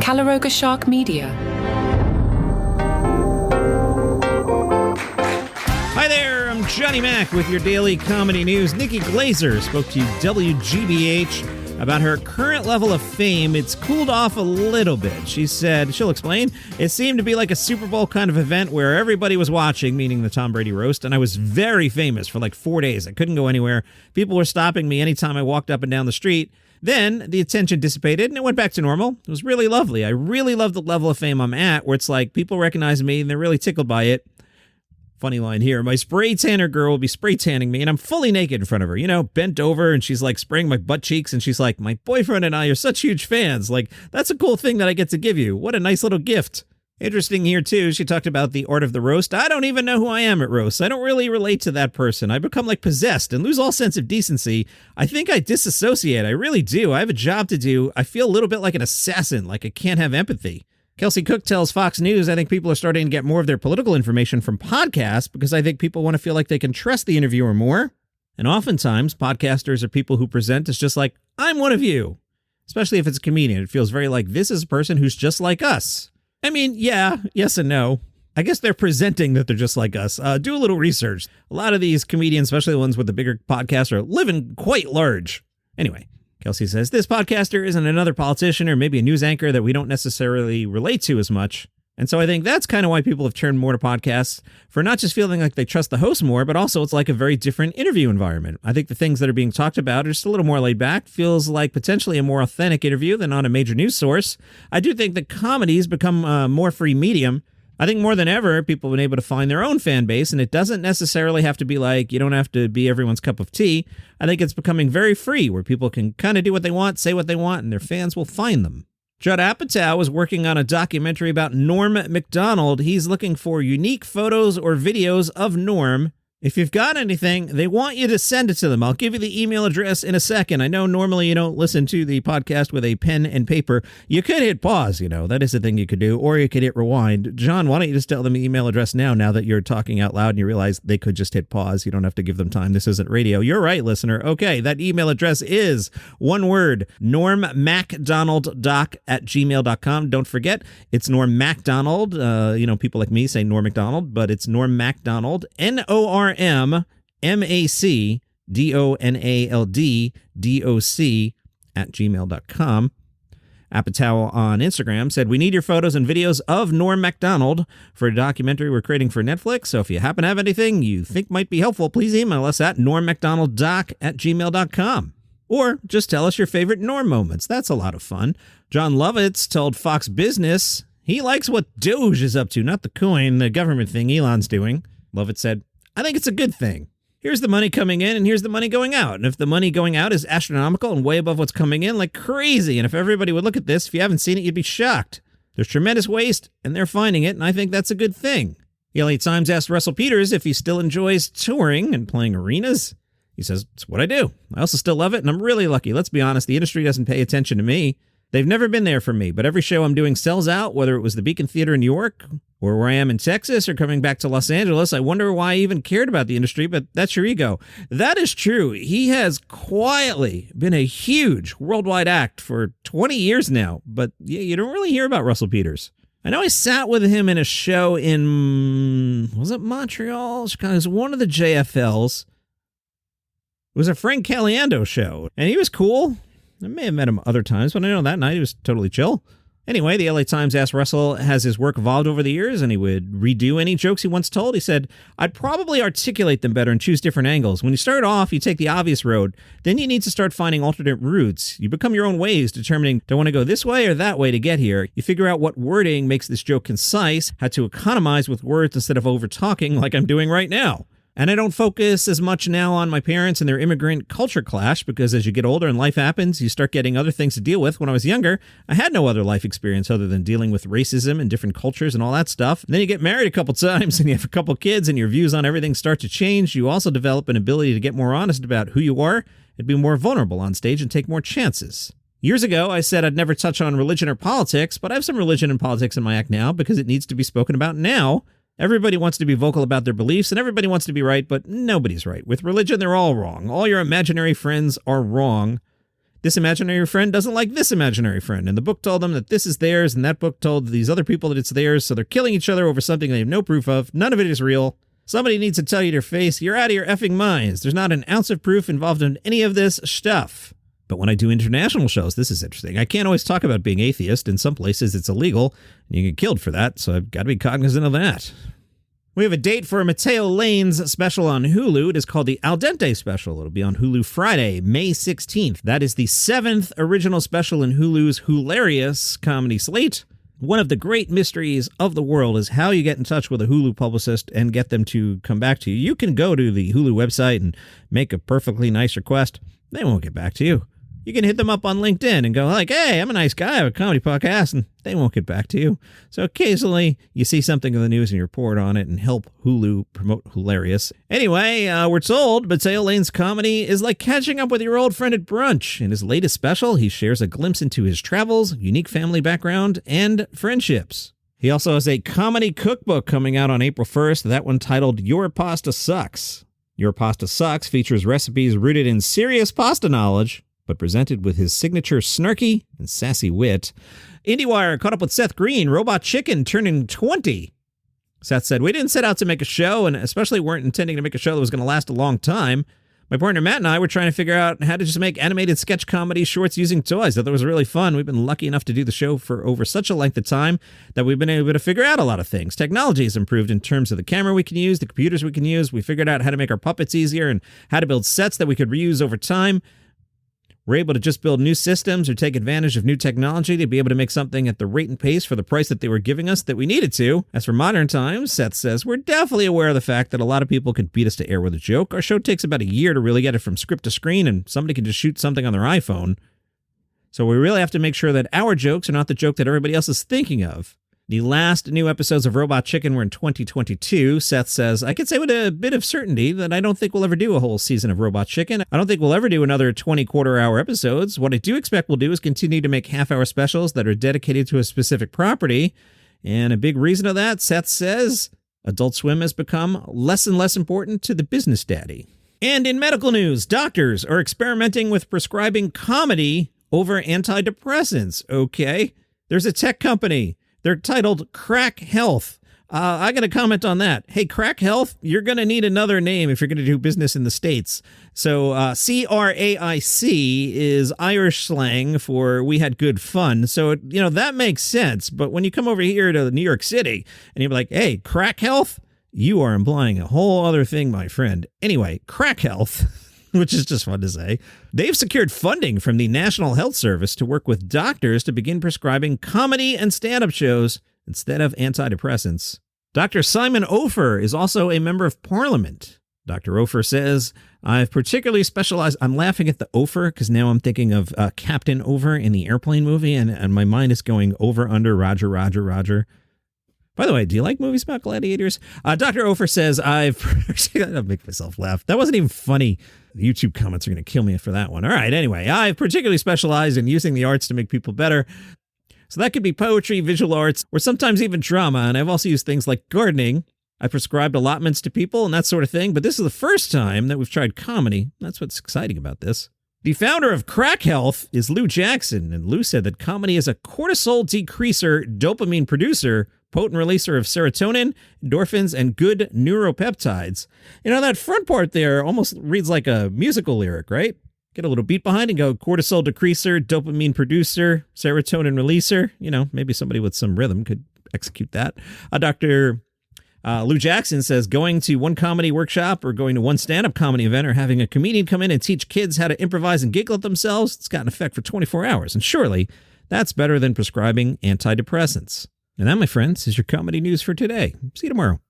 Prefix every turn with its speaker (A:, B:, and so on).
A: Calaroga Shark Media.
B: Hi there, I'm Johnny Mac with your daily comedy news. Nikki Glaser spoke to WGBH about her current level of fame. It's cooled off a little bit. She said, she'll explain, it seemed to be like a Super Bowl kind of event where everybody was watching, meaning the Tom Brady roast, and I was very famous for like 4 days. I couldn't go anywhere. People were stopping me anytime I walked up and down the street. Then the attention dissipated and it went back to normal. It was really lovely. I really love the level of fame I'm at where it's like people recognize me and they're really tickled by it. Funny line here. My spray tanner girl will be spray tanning me and I'm fully naked in front of her, you know, bent over, and she's like spraying my butt cheeks and she's like, my boyfriend and I are such huge fans. Like, that's a cool thing that I get to give you. What a nice little gift. Interesting here, too, she talked about the art of the roast. I don't even know who I am at roasts. I don't really relate to that person. I become like possessed and lose all sense of decency. I think I disassociate. I really do. I have a job to do. I feel a little bit like an assassin, like I can't have empathy. Kelsey Cook tells Fox News, I think people are starting to get more of their political information from podcasts because I think people want to feel like they can trust the interviewer more. And oftentimes, podcasters are people who present as just like, I'm one of you. Especially if it's a comedian. It feels very like this is a person who's just like us. I mean, yeah, yes and no. I guess they're presenting that they're just like us. Do a little research. A lot of these comedians, especially the ones with the bigger podcasts, are living quite large. Anyway, Kelsey says, this podcaster isn't another politician or maybe a news anchor that we don't necessarily relate to as much. And so I think that's kind of why people have turned more to podcasts, for not just feeling like they trust the host more, but also it's like a very different interview environment. I think the things that are being talked about are just a little more laid back, feels like potentially a more authentic interview than on a major news source. I do think that comedy's become a more free medium. I think more than ever, people have been able to find their own fan base, and it doesn't necessarily have to be like, you don't have to be everyone's cup of tea. I think it's becoming very free, where people can kind of do what they want, say what they want, and their fans will find them. Judd Apatow is working on a documentary about Norm Macdonald. He's looking for unique photos or videos of Norm. If you've got anything, they want you to send it to them. I'll give you the email address in a second. I know normally you don't listen to the podcast with a pen and paper. You could hit pause, you know, that is a thing you could do, or you could hit rewind. John, why don't you just tell them the email address now that you're talking out loud and you realize they could just hit pause. You don't have to give them time. This isn't radio. You're right, listener. Okay, that email address is one word, normmacdonalddoc@gmail.com. Don't forget, it's Norm Macdonald. People like me say Norm Macdonald, but it's Norm Macdonald, NormMacdonaldDoc @gmail.com. Apatow on Instagram said, we need your photos and videos of Norm Macdonald for a documentary we're creating for Netflix. So if you happen to have anything you think might be helpful, please email us at normmacdonalddoc@gmail.com. Or just tell us your favorite Norm moments. That's a lot of fun. John Lovitz told Fox Business he likes what Doge is up to, not the coin, the government thing Elon's doing. Lovitz said, I think it's a good thing. Here's the money coming in and here's the money going out. And if the money going out is astronomical and way above what's coming in, like crazy, and if everybody would look at this, if you haven't seen it, you'd be shocked. There's tremendous waste and they're finding it, and I think that's a good thing. The LA Times asked Russell Peters if he still enjoys touring and playing arenas. He says, it's what I do. I also still love it, and I'm really lucky. Let's be honest, the industry doesn't pay attention to me. They've never been there for me, but every show I'm doing sells out, whether it was the Beacon Theater in New York or where I am in Texas or coming back to Los Angeles. I wonder why I even cared about the industry, but that's your ego. That is true. He has quietly been a huge worldwide act for 20 years now, but you don't really hear about Russell Peters. I know I sat with him in a show in, was it Montreal? Chicago? It was one of the JFLs. It was a Frank Caliendo show, and he was cool. I may have met him other times, but I know that night he was totally chill. Anyway, the LA Times asked Russell, has his work evolved over the years, and he would redo any jokes he once told. He said, I'd probably articulate them better and choose different angles. When you start off, you take the obvious road. Then you need to start finding alternate routes. You become your own ways, determining, do I want to go this way or that way to get here? You figure out what wording makes this joke concise, how to economize with words instead of over-talking like I'm doing right now. And I don't focus as much now on my parents and their immigrant culture clash, because as you get older and life happens, you start getting other things to deal with. When I was younger, I had no other life experience other than dealing with racism and different cultures and all that stuff. And then you get married a couple times and you have a couple kids and your views on everything start to change. You also develop an ability to get more honest about who you are and be more vulnerable on stage and take more chances. Years ago, I said I'd never touch on religion or politics, but I have some religion and politics in my act now because it needs to be spoken about now. Everybody wants to be vocal about their beliefs, and everybody wants to be right, but nobody's right. With religion, they're all wrong. All your imaginary friends are wrong. This imaginary friend doesn't like this imaginary friend, and the book told them that this is theirs, and that book told these other people that it's theirs, so they're killing each other over something they have no proof of. None of it is real. Somebody needs to tell you to your face, you're out of your effing minds. There's not an ounce of proof involved in any of this stuff. But when I do international shows, this is interesting. I can't always talk about being atheist. In some places, it's illegal, and you get killed for that, so I've got to be cognizant of that. We have a date for Matteo Lane's special on Hulu. It is called the Al Dente Special. It'll be on Hulu Friday, May 16th. That is the 7th original special in Hulu's hilarious comedy slate. One of the great mysteries of the world is how you get in touch with a Hulu publicist and get them to come back to you. You can go to the Hulu website and make a perfectly nice request. They won't get back to you. You can hit them up on LinkedIn and go like, hey, I'm a nice guy. I have a comedy podcast, and they won't get back to you. So occasionally you see something in the news and you report on it and help Hulu promote hilarious. Anyway, we're told Matteo Lane's comedy is like catching up with your old friend at brunch. In his latest special, he shares a glimpse into his travels, unique family background, and friendships. He also has a comedy cookbook coming out on April 1st, that one titled Your Pasta Sucks. Your Pasta Sucks features recipes rooted in serious pasta knowledge, but presented with his signature snarky and sassy wit. IndieWire caught up with Seth Green, Robot Chicken turning 20. Seth said, we didn't set out to make a show, and especially weren't intending to make a show that was going to last a long time. My partner Matt and I were trying to figure out how to just make animated sketch comedy shorts using toys. I thought it was really fun. We've been lucky enough to do the show for over such a length of time that we've been able to figure out a lot of things. Technology has improved in terms of the camera we can use, the computers we can use. We figured out how to make our puppets easier and how to build sets that we could reuse over time. We're able to just build new systems or take advantage of new technology to be able to make something at the rate and pace for the price that they were giving us that we needed to. As for modern times, Seth says, we're definitely aware of the fact that a lot of people could beat us to air with a joke. Our show takes about a year to really get it from script to screen, and somebody can just shoot something on their iPhone. So we really have to make sure that our jokes are not the joke that everybody else is thinking of. The last new episodes of Robot Chicken were in 2022. Seth says, I can say with a bit of certainty that I don't think we'll ever do a whole season of Robot Chicken. I don't think we'll ever do another 20 quarter-hour episodes. What I do expect we'll do is continue to make half-hour specials that are dedicated to a specific property. And a big reason of that, Seth says, Adult Swim has become less and less important to the business daddy. And in medical news, doctors are experimenting with prescribing comedy over antidepressants. Okay, there's a tech company. They're titled Crack Health. I got to comment on that. Hey, Crack Health, you're going to need another name if you're going to do business in the States. So CRAIC is Irish slang for we had good fun. So, that makes sense. But when you come over here to New York City and you're like, hey, Crack Health, you are implying a whole other thing, my friend. Anyway, Crack Health, which is just fun to say. They've secured funding from the National Health Service to work with doctors to begin prescribing comedy and stand-up shows instead of antidepressants. Dr. Simon Ofer is also a member of Parliament. Dr. Ofer says, I've particularly specialized... I'm laughing at the Ofer because now I'm thinking of Captain Over in the Airplane movie, and my mind is going over, under, Roger, Roger, Roger. By the way, do you like movies about gladiators? Dr. Ofer says, I'll make myself laugh. That wasn't even funny. The YouTube comments are going to kill me for that one. All right, anyway, I've particularly specialized in using the arts to make people better. So that could be poetry, visual arts, or sometimes even drama. And I've also used things like gardening. I prescribed allotments to people and that sort of thing. But this is the first time that we've tried comedy. That's what's exciting about this. The founder of Crack Health is Lou Jackson. And Lou said that comedy is a cortisol decreaser, dopamine producer, potent releaser of serotonin, endorphins, and good neuropeptides. That front part there almost reads like a musical lyric, right? Get a little beat behind and go cortisol decreaser, dopamine producer, serotonin releaser. Maybe somebody with some rhythm could execute that. Dr. Lou Jackson says going to one comedy workshop or going to one stand-up comedy event or having a comedian come in and teach kids how to improvise and giggle at themselves, it's got an effect for 24 hours. And surely that's better than prescribing antidepressants. And that, my friends, is your comedy news for today. See you tomorrow.